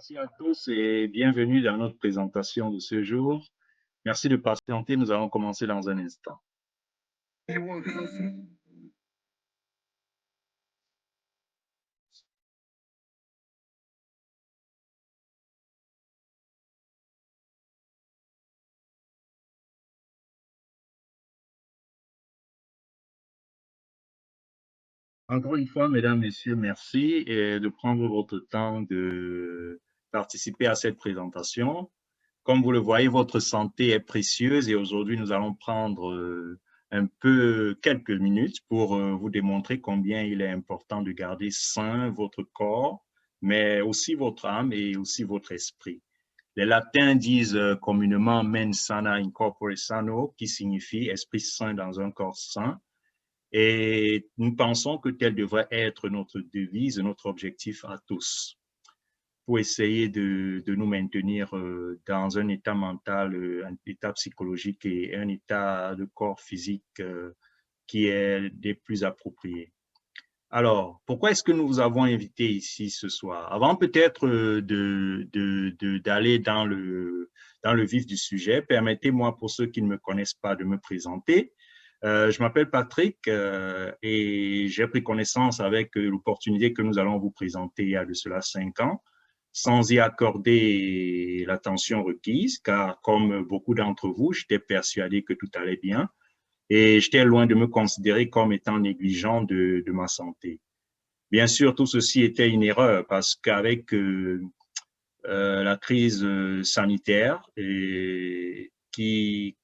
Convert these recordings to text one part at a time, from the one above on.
Merci à tous et bienvenue dans notre présentation de ce jour. Merci de patienter, nous allons commencer dans un instant. Encore une fois, mesdames, messieurs, merci de prendre votre temps de participer à cette présentation. Comme vous le voyez, votre santé est précieuse et aujourd'hui, nous allons prendre quelques minutes pour vous démontrer combien il est important de garder sain votre corps, mais aussi votre âme et aussi votre esprit. Les latins disent communément mens sana in corpore sano, qui signifie esprit sain dans un corps sain. Et nous pensons que tel devrait être notre devise, notre objectif à tous, pour essayer de nous maintenir dans un état mental, un état psychologique et un état de corps physique qui est des plus appropriés. Alors, pourquoi est-ce que nous vous avons invité ici ce soir? Avant peut-être d'aller dans le vif du sujet, permettez-moi, pour ceux qui ne me connaissent pas, de me présenter. Je m'appelle Patrick et j'ai pris connaissance avec l'opportunité que nous allons vous présenter il y a de cela 5 ans, sans y accorder l'attention requise, car comme beaucoup d'entre vous, j'étais persuadé que tout allait bien et j'étais loin de me considérer comme étant négligent de ma santé. Bien sûr, tout ceci était une erreur parce qu'avec la crise sanitaire qui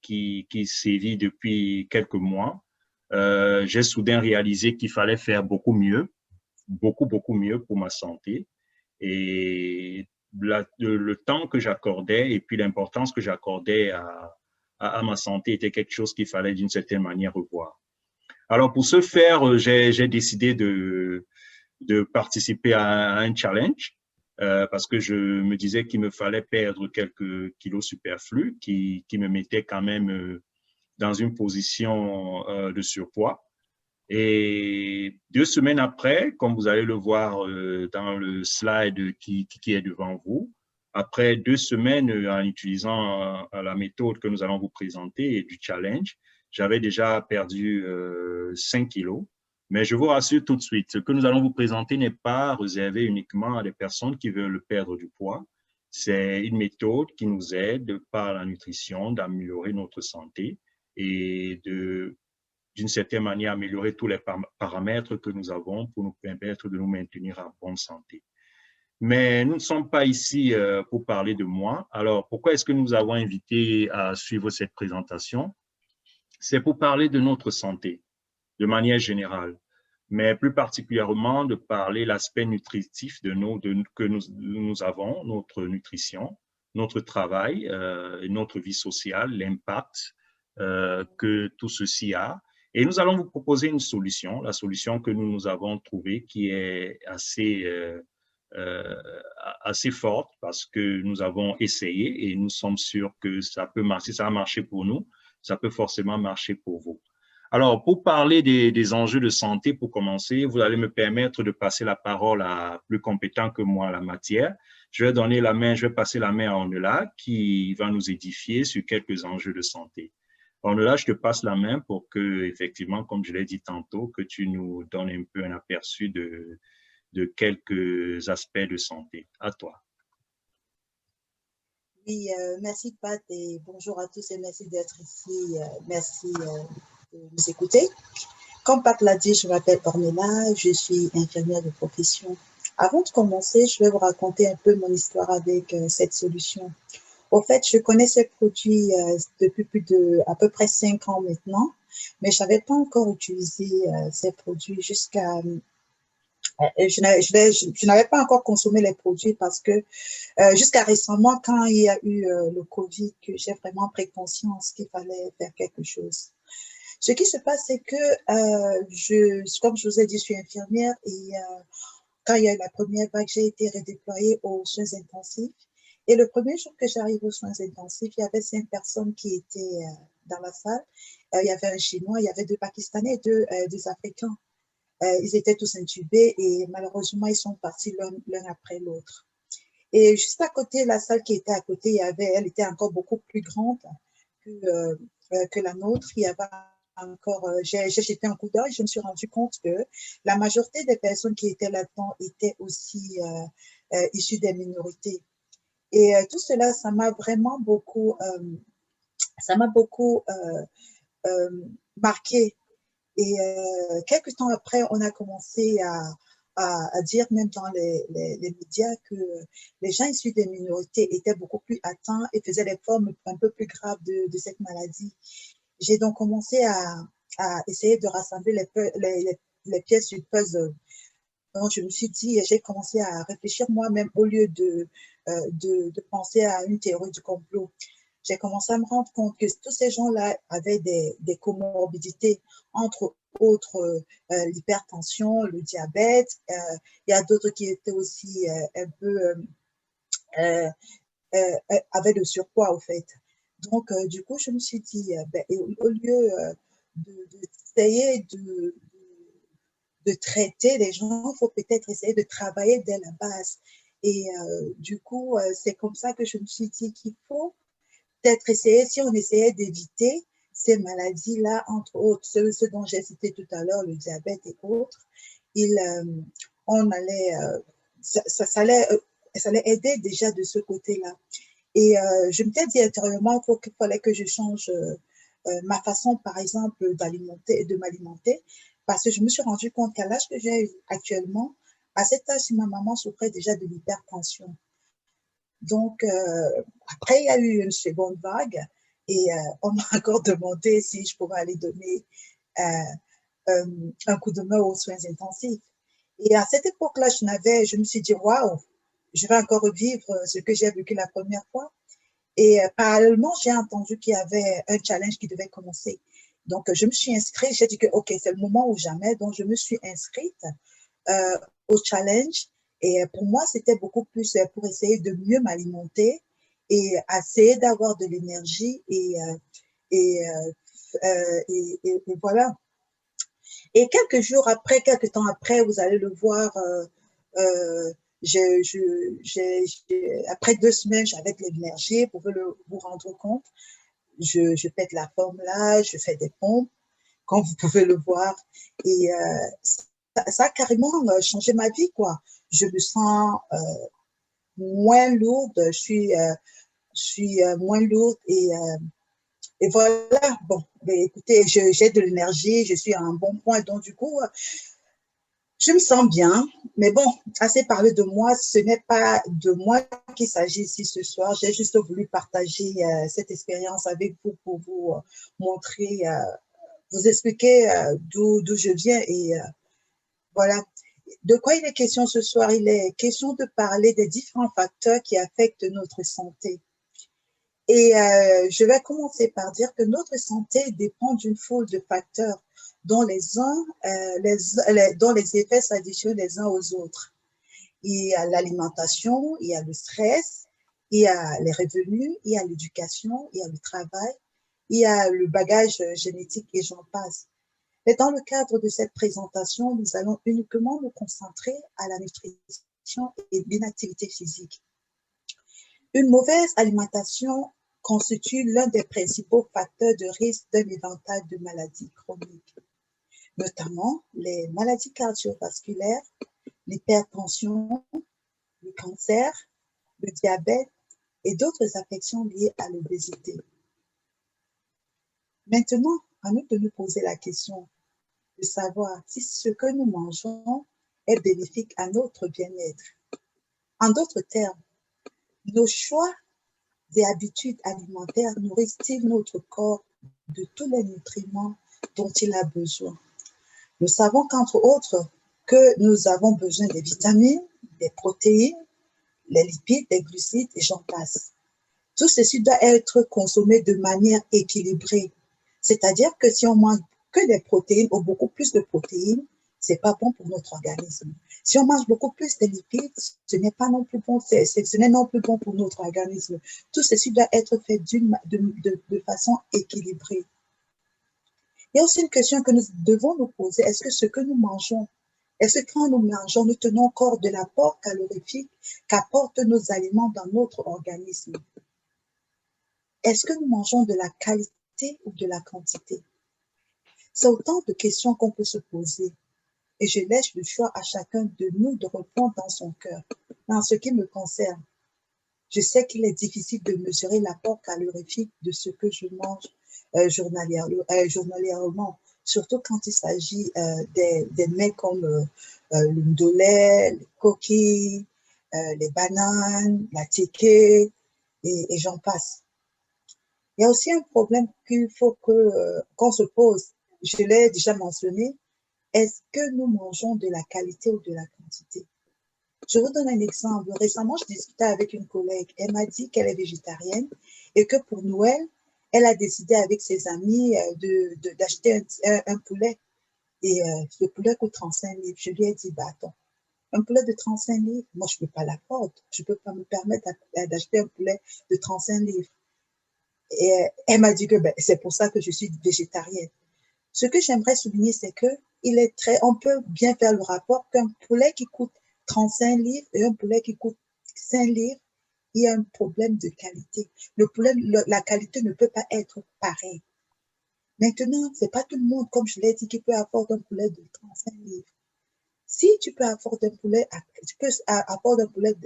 sévit depuis quelques mois, j'ai soudain réalisé qu'il fallait faire beaucoup mieux, beaucoup mieux pour ma santé. Et le temps que j'accordais et puis l'importance que j'accordais à ma santé était quelque chose qu'il fallait d'une certaine manière revoir. Alors, pour ce faire, j'ai décidé de participer à un challenge parce que je me disais qu'il me fallait perdre quelques kilos superflus qui me mettaient quand même dans une position de surpoids. Et 2 semaines après, comme vous allez le voir dans le slide qui est devant vous, après 2 semaines en utilisant la méthode que nous allons vous présenter et du challenge, j'avais déjà perdu 5 kilos. Mais je vous rassure tout de suite, ce que nous allons vous présenter n'est pas réservé uniquement à des personnes qui veulent perdre du poids. C'est une méthode qui nous aide par la nutrition d'améliorer notre santé et d'une certaine manière, améliorer tous les paramètres que nous avons pour nous permettre de nous maintenir en bonne santé. Mais nous ne sommes pas ici pour parler de moi. Alors, pourquoi est-ce que nous avons invité à suivre cette présentation? C'est pour parler de notre santé, de manière générale, mais plus particulièrement de parler l'aspect nutritif que nous avons, notre nutrition, notre travail, notre vie sociale, l'impact que tout ceci a. Et nous allons vous proposer une solution, la solution que nous avons trouvée qui est assez forte parce que nous avons essayé et nous sommes sûrs que ça peut marcher, ça a marché pour nous, ça peut forcément marcher pour vous. Alors, pour parler des enjeux de santé, pour commencer, vous allez me permettre de passer la parole à plus compétent que moi en la matière. Je vais passer la main à Ornella qui va nous édifier sur quelques enjeux de santé. Ornella, je te passe la main pour que, effectivement, comme je l'ai dit tantôt, que tu nous donnes un peu un aperçu de quelques aspects de santé. À toi. Oui, merci Pat et bonjour à tous et merci d'être ici. Merci de nous écouter. Comme Pat l'a dit, je m'appelle Ornella, je suis infirmière de profession. Avant de commencer, je vais vous raconter un peu mon histoire avec cette solution. Au fait, je connais ce produit depuis à peu près 5 ans maintenant, mais je n'avais pas encore utilisé ces produits jusqu'à... je n'avais pas encore consommé les produits parce que jusqu'à récemment, quand il y a eu le Covid, que j'ai vraiment pris conscience qu'il fallait faire quelque chose. Ce qui se passe, c'est que, comme je vous ai dit, je suis infirmière et quand il y a eu la première vague, j'ai été redéployée aux soins intensifs. Et le premier jour que j'arrive aux soins intensifs, il y avait 5 personnes qui étaient dans la salle. Il y avait un Chinois, il y avait 2 Pakistanais et des Africains. Ils étaient tous intubés et malheureusement, ils sont partis l'un après l'autre. Et juste à côté, la salle qui était à côté, elle était encore beaucoup plus grande que la nôtre. Il y avait encore, j'ai jeté un coup d'œil, je me suis rendu compte que la majorité des personnes qui étaient là-dedans étaient aussi issues des minorités. Et tout cela, ça m'a beaucoup marqué. Et quelques temps après, on a commencé à dire, même dans les médias, que les gens issus des minorités étaient beaucoup plus atteints et faisaient des formes un peu plus graves de cette maladie. J'ai donc commencé à essayer de rassembler les pièces du puzzle. Donc, je me suis dit, j'ai commencé à réfléchir moi-même au lieu de penser à une théorie du complot. J'ai commencé à me rendre compte que tous ces gens-là avaient des comorbidités, entre autres l'hypertension, le diabète. Il y a d'autres qui étaient aussi un peu avaient le surpoids, au fait. Donc, du coup, je me suis dit, ben, au lieu d'essayer de traiter les gens, il faut peut-être essayer de travailler dès la base. Et du coup, c'est comme ça que je me suis dit qu'il faut peut-être essayer, si on essayait d'éviter ces maladies-là, entre autres, ceux dont j'ai cité tout à l'heure, le diabète et autres, on allait, ça allait aider déjà de ce côté-là. Et je m'étais dit intérieurement qu'il fallait que je change ma façon, par exemple, de m'alimenter, parce que je me suis rendu compte qu'à l'âge que j'ai actuellement, à cet âge, ma maman souffrait déjà de l'hypertension. Donc, après, il y a eu une seconde vague et on m'a encore demandé si je pouvais aller donner un coup de main aux soins intensifs. Et à cette époque-là, je me suis dit, waouh, je vais encore revivre ce que j'ai vécu la première fois. Et parallèlement, j'ai entendu qu'il y avait un challenge qui devait commencer. Donc, je me suis inscrite, j'ai dit que, OK, c'est le moment ou jamais. Donc, je me suis inscrite au challenge. Et pour moi, c'était beaucoup plus pour essayer de mieux m'alimenter et essayer d'avoir de l'énergie. Et, et voilà. Et quelques temps après, vous allez le voir, après 2 semaines, j'avais de l'énergie, vous pouvez vous rendre compte. Je pète la forme là, je fais des pompes, comme vous pouvez le voir. Et ça a carrément changé ma vie, quoi. Je me sens moins lourde, je suis moins lourde et voilà. Bon, mais écoutez, j'ai de l'énergie, je suis à un bon point, donc du coup, je me sens bien. Mais bon, assez parlé de moi, ce n'est pas de moi qu'il s'agit ici ce soir. J'ai juste voulu partager cette expérience avec vous pour vous montrer, vous expliquer d'où je viens et voilà. De quoi il est question ce soir? Il est question de parler des différents facteurs qui affectent notre santé. Et je vais commencer par dire que notre santé dépend d'une foule de facteurs dont dont les effets s'additionnent les uns aux autres. Il y a l'alimentation, il y a le stress, il y a les revenus, il y a l'éducation, il y a le travail, il y a le bagage génétique et j'en passe. Mais dans le cadre de cette présentation, nous allons uniquement nous concentrer à la nutrition et l'inactivité physique. Une mauvaise alimentation constitue l'un des principaux facteurs de risque d'un éventail de maladies chroniques, notamment les maladies cardiovasculaires, l'hypertension, le cancer, le diabète et d'autres affections liées à l'obésité. Maintenant, à nous de nous poser la question de savoir si ce que nous mangeons est bénéfique à notre bien-être. En d'autres termes, nos choix et habitudes alimentaires nourrissent-ils notre corps de tous les nutriments dont il a besoin? Nous savons qu'entre autres, que nous avons besoin des vitamines, des protéines, les lipides, les glucides et j'en passe. Tout ceci doit être consommé de manière équilibrée. C'est-à-dire que si on mange que des protéines ou beaucoup plus de protéines, c'est pas bon pour notre organisme. Si on mange beaucoup plus de lipides, ce n'est pas non plus bon, ce n'est non plus bon pour notre organisme. Tout ceci doit être fait de façon équilibrée. Il y a aussi une question que nous devons nous poser. Est-ce que ce que nous mangeons Est-ce que quand nous mangeons, nous tenons compte de l'apport calorifique qu'apportent nos aliments dans notre organisme? Est-ce que nous mangeons de la qualité ou de la quantité? C'est autant de questions qu'on peut se poser et je laisse le choix à chacun de nous de répondre dans son cœur. En ce qui me concerne, je sais qu'il est difficile de mesurer l'apport calorifique de ce que je mange journalièrement, surtout quand il s'agit des mets comme le ndolé, les coquilles, les bananes, la tické et j'en passe. Il y a aussi un problème qu'il faut qu'on se pose. Je l'ai déjà mentionné. Est-ce que nous mangeons de la qualité ou de la quantité? Je vous donne un exemple. Récemment, je discutais avec une collègue. Elle m'a dit qu'elle est végétarienne et que pour Noël, elle a décidé avec ses amis d'acheter un poulet. Et le poulet coûte 35 livres. Je lui ai dit, bah attends, un poulet de 35 livres, moi je ne peux pas l'affordre. Je ne peux pas me permettre d'acheter un poulet de 35 livres. Et elle m'a dit que ben, c'est pour ça que je suis végétarienne. Ce que j'aimerais souligner, c'est que on peut bien faire le rapport qu'un poulet qui coûte 35 livres et un poulet qui coûte 5 livres, il y a un problème de qualité. La qualité ne peut pas être pareille. Maintenant, c'est pas tout le monde, comme je l'ai dit, qui peut affordre un poulet de 35 livres. Si tu peux affordre un poulet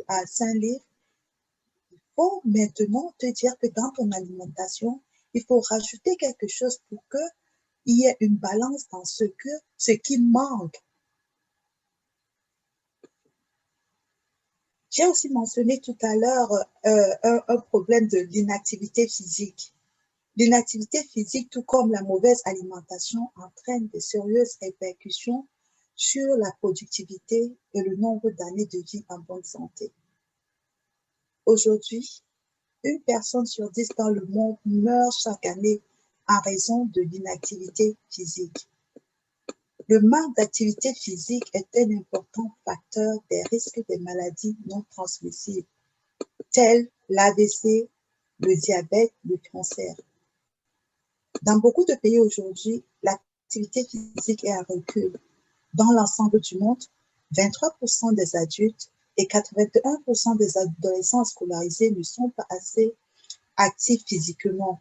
à 5 livres, il faut maintenant te dire que dans ton alimentation, il faut rajouter quelque chose pour que il y ait une balance dans ce qui manque. J'ai aussi mentionné tout à l'heure un problème de l'inactivité physique. L'inactivité physique, tout comme la mauvaise alimentation, entraîne de sérieuses répercussions sur la productivité et le nombre d'années de vie en bonne santé. Aujourd'hui, une personne sur 10 dans le monde meurt chaque année en raison de l'inactivité physique. Le manque d'activité physique est un important facteur des risques des maladies non transmissibles, telles l'AVC, le diabète, le cancer. Dans beaucoup de pays aujourd'hui, l'activité physique est à recul. Dans l'ensemble du monde, 23% des adultes et 81% des adolescents scolarisés ne sont pas assez actifs physiquement.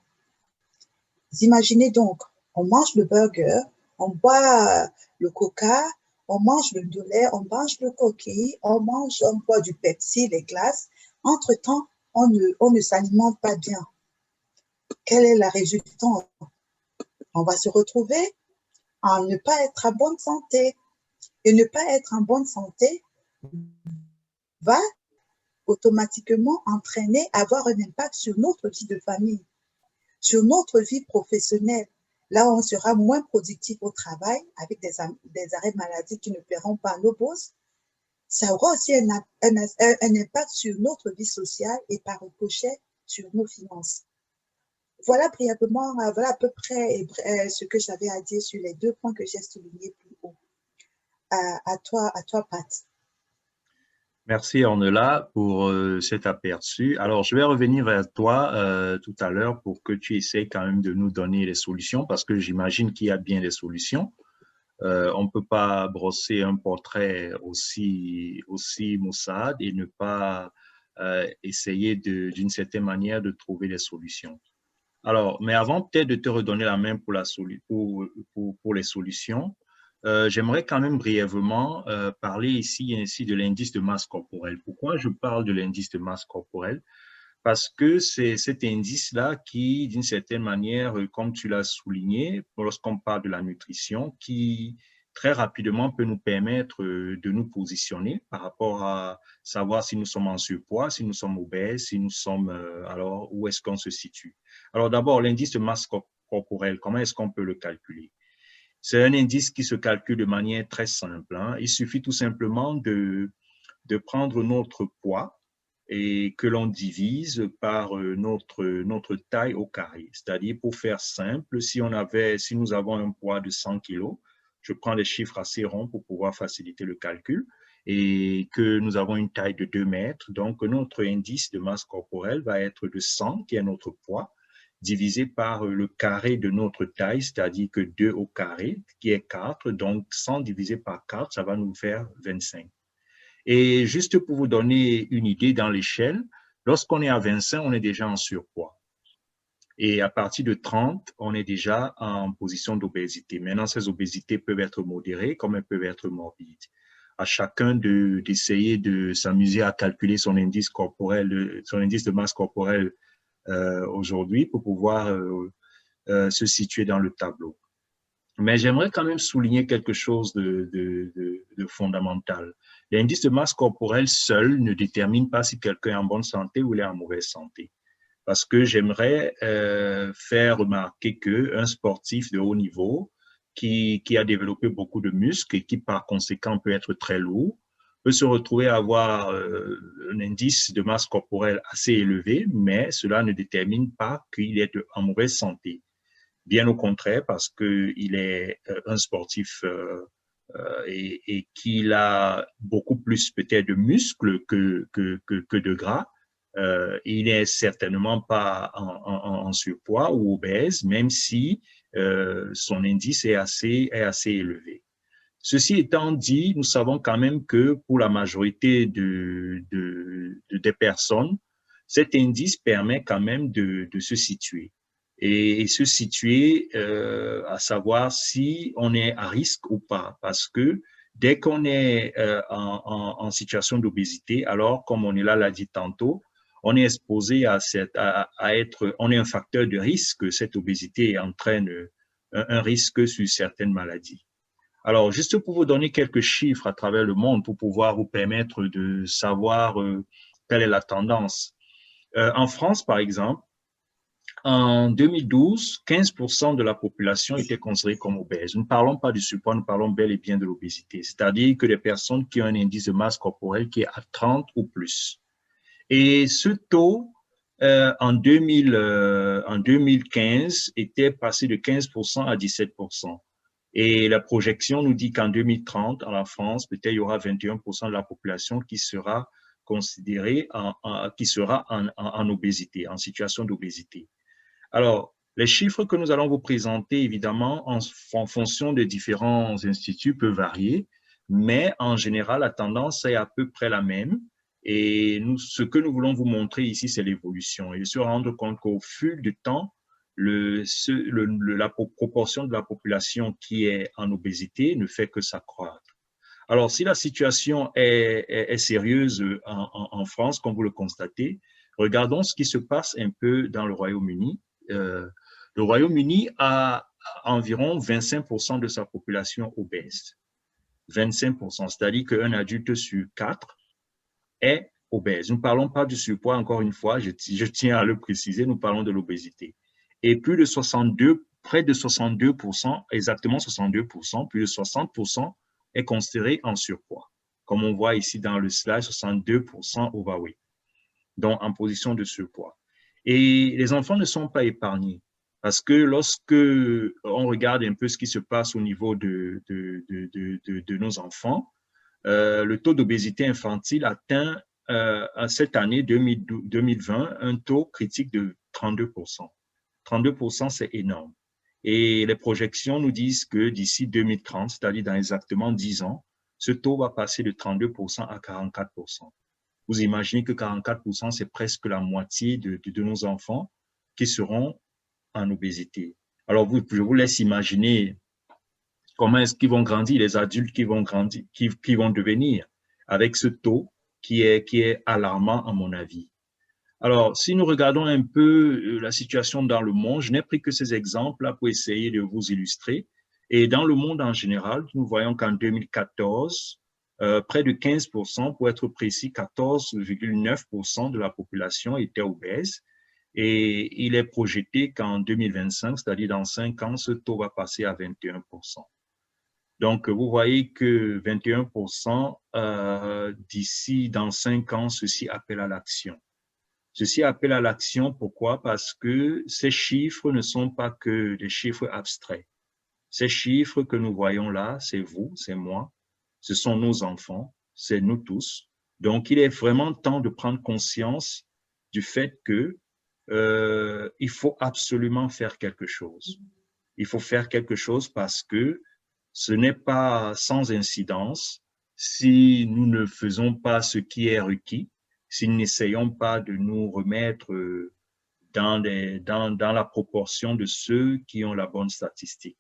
Imaginez donc, on mange le burger, on boit le coca, on mange le ndolé, on mange le coquille, on boit du Pepsi, les glaces. Entre-temps, on ne s'alimente pas bien. Quelle est la résultante? On va se retrouver à ne pas être en bonne santé. Et ne pas être en bonne santé va automatiquement avoir un impact sur notre vie de famille, sur notre vie professionnelle. Là, on sera moins productif au travail avec des arrêts maladie qui ne paieront pas nos bourses. Ça aura aussi un impact sur notre vie sociale et par ricochet sur nos finances. Voilà brièvement, voilà à peu près ce que j'avais à dire sur les 2 points que j'ai soulignés plus haut. À toi, Pat. Merci Ornella pour cet aperçu. Alors, je vais revenir vers toi tout à l'heure pour que tu essayes quand même de nous donner les solutions parce que j'imagine qu'il y a bien des solutions. On ne peut pas brosser un portrait aussi maussade et ne pas essayer d'une certaine manière de trouver des solutions. Alors, mais avant peut-être de te redonner la main pour les solutions, j'aimerais quand même brièvement parler ici ainsi de l'indice de masse corporelle. Pourquoi je parle de l'indice de masse corporelle? Parce que c'est cet indice-là qui, d'une certaine manière, comme tu l'as souligné, lorsqu'on parle de la nutrition, qui très rapidement peut nous permettre de nous positionner par rapport à savoir si nous sommes en surpoids, si nous sommes obèses, si nous sommes, alors où est-ce qu'on se situe. Alors d'abord, l'indice de masse corporelle, comment est-ce qu'on peut le calculer? C'est un indice qui se calcule de manière très simple, hein. Il suffit tout simplement de prendre notre poids et que l'on divise par notre taille au carré. C'est-à-dire, pour faire simple, si nous avons un poids de 100 kg, je prends les chiffres assez ronds pour pouvoir faciliter le calcul, et que nous avons une taille de 2 mètres, donc notre indice de masse corporelle va être de 100, qui est notre poids, divisé par le carré de notre taille, c'est-à-dire que 2 au carré, qui est 4. Donc, 100 divisé par 4, ça va nous faire 25. Et juste pour vous donner une idée dans l'échelle, lorsqu'on est à 25, on est déjà en surpoids. Et à partir de 30, on est déjà en position d'obésité. Maintenant, ces obésités peuvent être modérées comme elles peuvent être morbides. À chacun d'essayer de s'amuser à calculer son indice corporel, son indice de masse corporelle aujourd'hui pour pouvoir se situer dans le tableau. Mais j'aimerais quand même souligner quelque chose de fondamental. L'indice de masse corporelle seul ne détermine pas si quelqu'un est en bonne santé ou il est en mauvaise santé. Parce que j'aimerais faire remarquer qu'un sportif de haut niveau qui a développé beaucoup de muscles et qui par conséquent peut être très lourd, peut se retrouver à avoir un indice de masse corporelle assez élevé, mais cela ne détermine pas qu'il est en mauvaise santé. Bien au contraire, parce qu'il est un sportif et qu'il a beaucoup plus peut-être de muscles que de gras. Il n'est certainement pas en surpoids ou obèse, même si son indice est assez élevé. Ceci étant dit, nous savons quand même que pour la majorité des personnes, cet indice permet quand même de se situer et se situer à savoir si on est à risque ou pas. Parce que dès qu'on est en situation d'obésité, alors comme on est là, l'a dit tantôt, on est exposé à être, on est un facteur de risque. Cette obésité entraîne un risque sur certaines maladies. Alors, juste pour vous donner quelques chiffres à travers le monde pour pouvoir vous permettre de savoir quelle est la tendance. En France, par exemple, en 2012, 15% de la population était considérée comme obèse. Nous ne parlons pas du surpoids, nous parlons bel et bien de l'obésité, c'est-à-dire que les personnes qui ont un indice de masse corporelle qui est à 30 ou plus. Et ce taux, en 2015, était passé de 15% à 17%. Et la projection nous dit qu'en 2030, en France, peut-être il y aura 21% de la population qui sera considérée qui sera en obésité, en situation d'obésité. Alors, les chiffres que nous allons vous présenter, évidemment, en fonction des différents instituts, peuvent varier, mais en général, la tendance est à peu près la même. Et ce que nous voulons vous montrer ici, c'est l'évolution. Et se rendre compte qu'au fil du temps, la proportion de la population qui est en obésité ne fait que s'accroître. Alors, si la situation est sérieuse en France, comme vous le constatez, regardons ce qui se passe un peu dans le Royaume-Uni. Le Royaume-Uni a environ 25% de sa population obèse. 25%, c'est-à-dire qu'un adulte sur 4 est obèse. Nous ne parlons pas du surpoids, encore une fois, je tiens à le préciser, nous parlons de l'obésité. Et plus de 62, près de 62%, exactement 62%, plus de 60% est considéré en surpoids. Comme on voit ici dans le slide, 62% overweight, donc en position de surpoids. Et les enfants ne sont pas épargnés parce que lorsque on regarde un peu ce qui se passe au niveau de nos enfants, le taux d'obésité infantile atteint cette année 2020 un taux critique de 32%. 32%, c'est énorme. Et les projections nous disent que d'ici 2030, c'est-à-dire dans exactement 10 ans, ce taux va passer de 32% à 44%. Vous imaginez que 44%, c'est presque la moitié de nos enfants qui seront en obésité. Alors, je vous laisse imaginer comment est-ce qu'ils vont grandir, les adultes qui vont grandir, qui vont devenir avec ce taux qui est alarmant à mon avis. Alors, si nous regardons un peu la situation dans le monde, je n'ai pris que ces exemples-là pour essayer de vous illustrer. Et dans le monde en général, nous voyons qu'en 2014, près de 15%, pour être précis, 14,9% de la population était obèse. Et il est projeté qu'en 2025, c'est-à-dire dans 5 ans, ce taux va passer à 21%. Donc, vous voyez que 21% d'ici, dans 5 ans, ceci appelle à l'action. Ceci appelle à l'action, pourquoi? Parce que ces chiffres ne sont pas que des chiffres abstraits. Ces chiffres que nous voyons là, c'est vous, c'est moi, ce sont nos enfants, c'est nous tous. Donc, il est vraiment temps de prendre conscience du fait que il faut absolument faire quelque chose. Il faut faire quelque chose parce que ce n'est pas sans incidence si nous ne faisons pas ce qui est requis, si nous n'essayons pas de nous remettre dans la proportion de ceux qui ont la bonne statistique.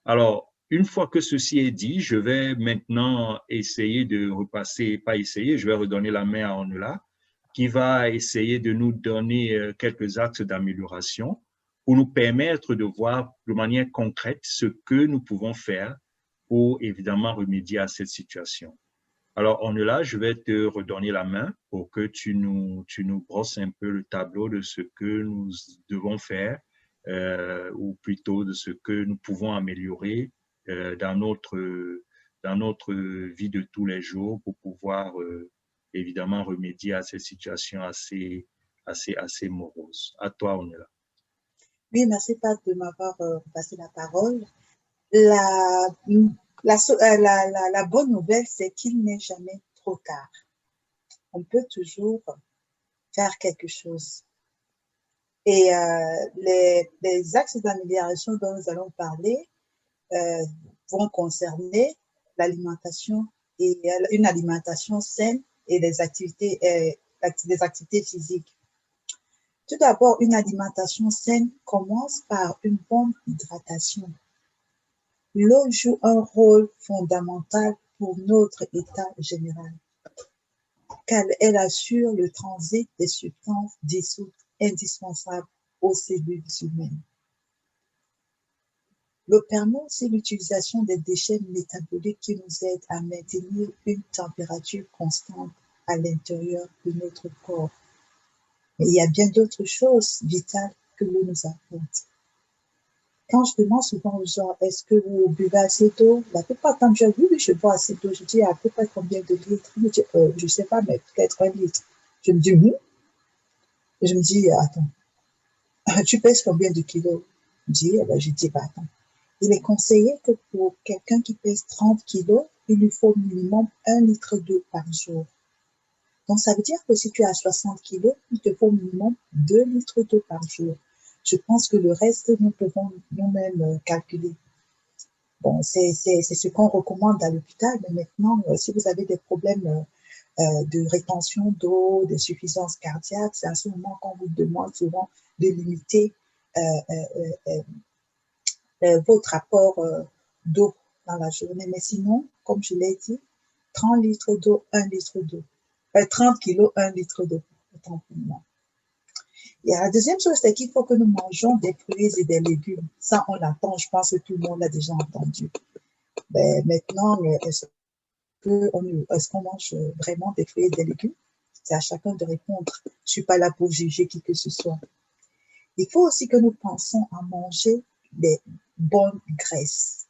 Alors, une fois que ceci est dit, je vais maintenant essayer de repasser, pas essayer, je vais redonner la main à Ornella, qui va essayer de nous donner quelques axes d'amélioration pour nous permettre de voir de manière concrète ce que nous pouvons faire pour évidemment remédier à cette situation. Alors, Ornella, je vais te redonner la main pour que tu nous brosses un peu le tableau de ce que nous devons faire, ou plutôt de ce que nous pouvons améliorer dans notre vie de tous les jours pour pouvoir évidemment remédier à cette situation assez morose. À toi, Ornella. Oui, merci Pat de m'avoir passé la parole. La bonne nouvelle, c'est qu'il n'est jamais trop tard. On peut toujours faire quelque chose. Et les axes d'amélioration dont nous allons parler vont concerner l'alimentation et une alimentation saine et des activités physiques. Tout d'abord, une alimentation saine commence par une bonne hydratation. L'eau joue un rôle fondamental pour notre état général, car elle assure le transit des substances dissoutes indispensables aux cellules humaines. L'eau permet aussi l'utilisation des déchets métaboliques qui nous aident à maintenir une température constante à l'intérieur de notre corps. Mais il y a bien d'autres choses vitales que l'eau nous apporte. Quand je demande souvent aux gens, est-ce que vous buvez assez d'eau? La plupart du temps, je dis, oui, je bois assez d'eau. Je dis, à peu près combien de litres? Je dis, je ne sais pas, mais peut-être 1 litre. Je me dis, oui. Et je me dis, attends, tu pèses combien de kilos? Je dis, attends. Il est conseillé que pour quelqu'un qui pèse 30 kilos, il lui faut minimum 1 litre d'eau par jour. Donc, ça veut dire que si tu as 60 kilos, il te faut minimum 2 litres d'eau par jour. Je pense que le reste, nous pouvons nous-mêmes calculer. Bon, c'est ce qu'on recommande à l'hôpital, mais maintenant, si vous avez des problèmes de rétention d'eau, de suffisance cardiaque, c'est à ce moment qu'on vous demande souvent de limiter votre apport d'eau dans la journée. Mais sinon, comme je l'ai dit, 30 litres d'eau, 1 litre d'eau. 30 kilos, 1 litre d'eau. Autant pour moi. Et la deuxième chose, c'est qu'il faut que nous mangeons des fruits et des légumes. Ça, on l'entend, je pense que tout le monde l'a déjà entendu. Ben, maintenant, est-ce qu'on mange vraiment des fruits et des légumes? C'est à chacun de répondre. Je ne suis pas là pour juger qui que ce soit. Il faut aussi que nous pensions à manger des bonnes graisses.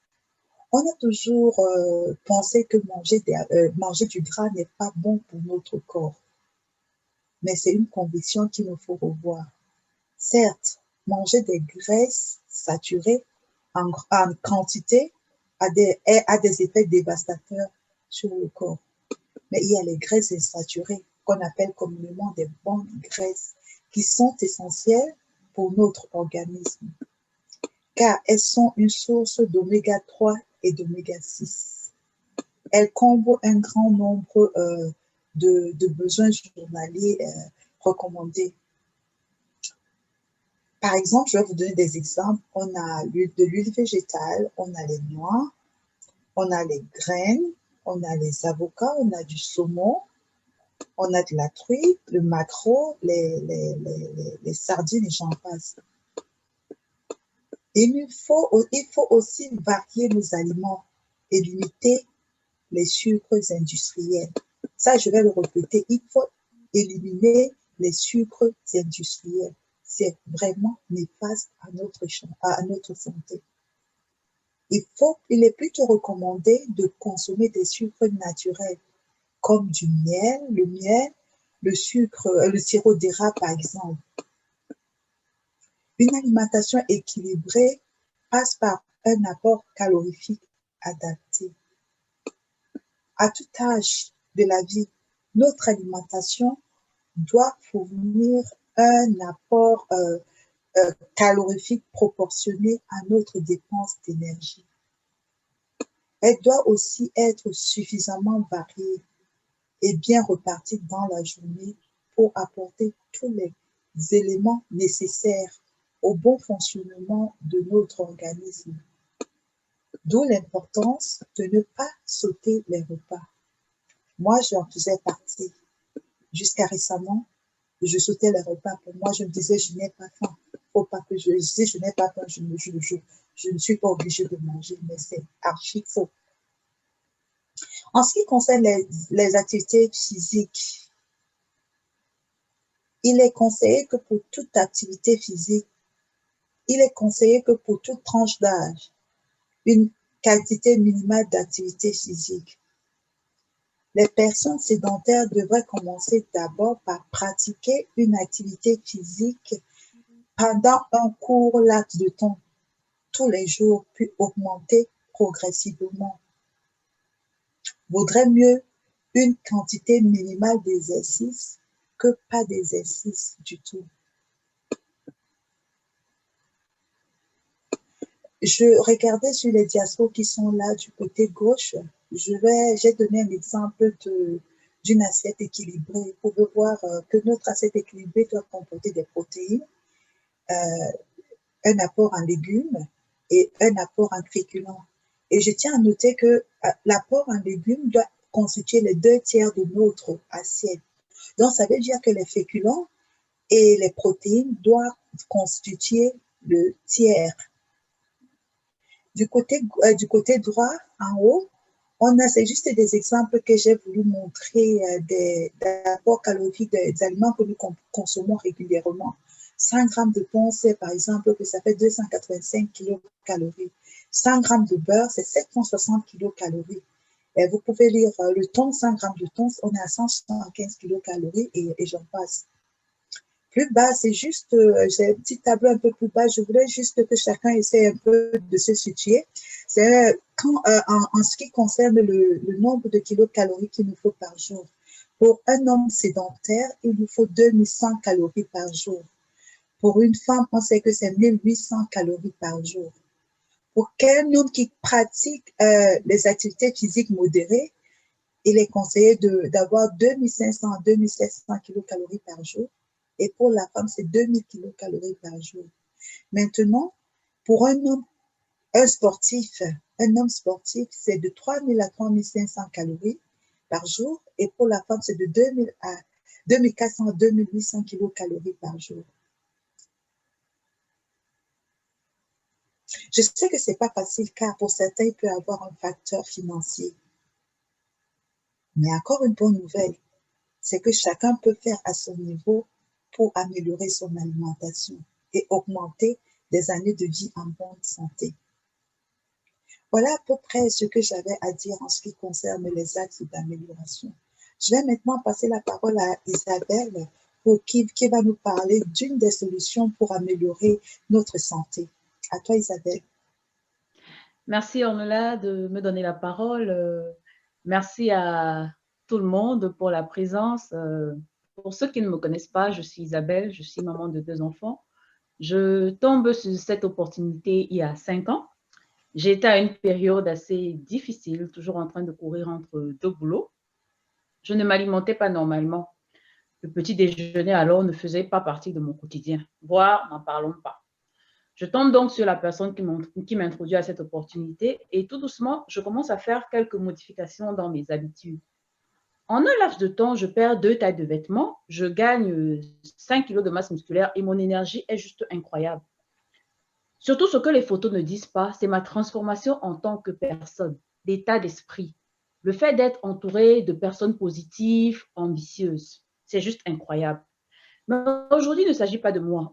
On a toujours pensé que manger du gras n'est pas bon pour notre corps. Mais c'est une conviction qu'il nous faut revoir. Certes, manger des graisses saturées en quantité a des effets dévastateurs sur le corps. Mais il y a les graisses insaturées qu'on appelle communément des bonnes graisses qui sont essentielles pour notre organisme car elles sont une source d'oméga 3 et d'oméga 6. Elles comblent un grand nombre de besoins journaliers recommandés. Par exemple, je vais vous donner des exemples. On a de l'huile végétale, on a les noix, on a les graines, on a les avocats, on a du saumon, on a de la truite, le maquereau, les sardines et j'en passe. Il faut aussi varier nos aliments et limiter les sucres industriels. Ça, je vais le répéter, il faut éliminer les sucres industriels. C'est vraiment néfaste à notre santé. Il est plutôt recommandé de consommer des sucres naturels comme du miel, le sirop d'érable par exemple. Une alimentation équilibrée passe par un apport calorifique adapté. À tout âge de la vie, notre alimentation doit fournir un apport calorifique proportionné à notre dépense d'énergie. Elle doit aussi être suffisamment variée et bien repartie dans la journée pour apporter tous les éléments nécessaires au bon fonctionnement de notre organisme. D'où l'importance de ne pas sauter les repas. Moi, j'en faisais partie. Jusqu'à récemment, je sautais les repas. Pour moi, je me disais, je n'ai pas faim. Faut pas que si je n'ai pas faim, je ne suis pas obligée de manger, mais c'est archi faux. En ce qui concerne les activités physiques, il est conseillé que pour toute activité physique, il est conseillé que pour toute tranche d'âge, une quantité minimale d'activité physique. Les personnes sédentaires devraient commencer d'abord par pratiquer une activité physique pendant un court laps de temps, tous les jours, puis augmenter progressivement. Vaudrait mieux une quantité minimale d'exercice que pas d'exercice du tout. Je regardais sur les diaspos qui sont là du côté gauche. J'ai donné un exemple d'une assiette équilibrée. Vous pouvez voir que notre assiette équilibrée doit comporter des protéines, un apport en légumes et un apport en féculents. Et je tiens à noter que l'apport en légumes doit constituer les 2/3 de notre assiette. Donc, ça veut dire que les féculents et les protéines doivent constituer le tiers. Du côté droit, en haut, c'est juste des exemples que j'ai voulu montrer des apports calorifiques des aliments que nous consommons régulièrement. 100 grammes de thon, c'est par exemple que ça fait 285 kilocalories. 100 grammes de beurre, c'est 760 kilocalories. Et vous pouvez lire le thon, 100 grammes de thon, on est à 175 kilocalories et j'en passe. Plus bas, c'est juste, j'ai un petit tableau un peu plus bas, je voulais juste que chacun essaie un peu de se situer. C'est en ce qui concerne le nombre de kilocalories qu'il nous faut par jour. Pour un homme sédentaire, il nous faut 2100 calories par jour. Pour une femme, on sait que c'est 1800 calories par jour. Pour qu'un homme qui pratique les activités physiques modérées, il est conseillé d'avoir 2500 à 2700 kilocalories par jour. Et pour la femme, c'est 2000 kilocalories par jour. Maintenant, pour un homme sportif, c'est de 3000 à 3500 calories par jour. Et pour la femme, c'est de 2400 à 2800 kilocalories par jour. Je sais que ce n'est pas facile car pour certains, il peut y avoir un facteur financier. Mais encore une bonne nouvelle, c'est que chacun peut faire à son niveau pour améliorer son alimentation et augmenter des années de vie en bonne santé. Voilà à peu près ce que j'avais à dire en ce qui concerne les axes d'amélioration. Je vais maintenant passer la parole à Isabelle qui va nous parler d'une des solutions pour améliorer notre santé. À toi, Isabelle. Merci, Ornella, de me donner la parole. Merci à tout le monde pour la présence. Pour ceux qui ne me connaissent pas, je suis Isabelle, je suis maman de 2 enfants. Je tombe sur cette opportunité il y a 5 ans. J'étais à une période assez difficile, toujours en train de courir entre 2 boulots. Je ne m'alimentais pas normalement. Le petit déjeuner alors ne faisait pas partie de mon quotidien, voire n'en parlons pas. Je tombe donc sur la personne qui m'introduit à cette opportunité et tout doucement, je commence à faire quelques modifications dans mes habitudes. En un laps de temps, je perds 2 tailles de vêtements, je gagne 5 kilos de masse musculaire et mon énergie est juste incroyable. Surtout, ce que les photos ne disent pas, c'est ma transformation en tant que personne, l'état d'esprit. Le fait d'être entouré de personnes positives, ambitieuses, c'est juste incroyable. Mais aujourd'hui, il ne s'agit pas de moi.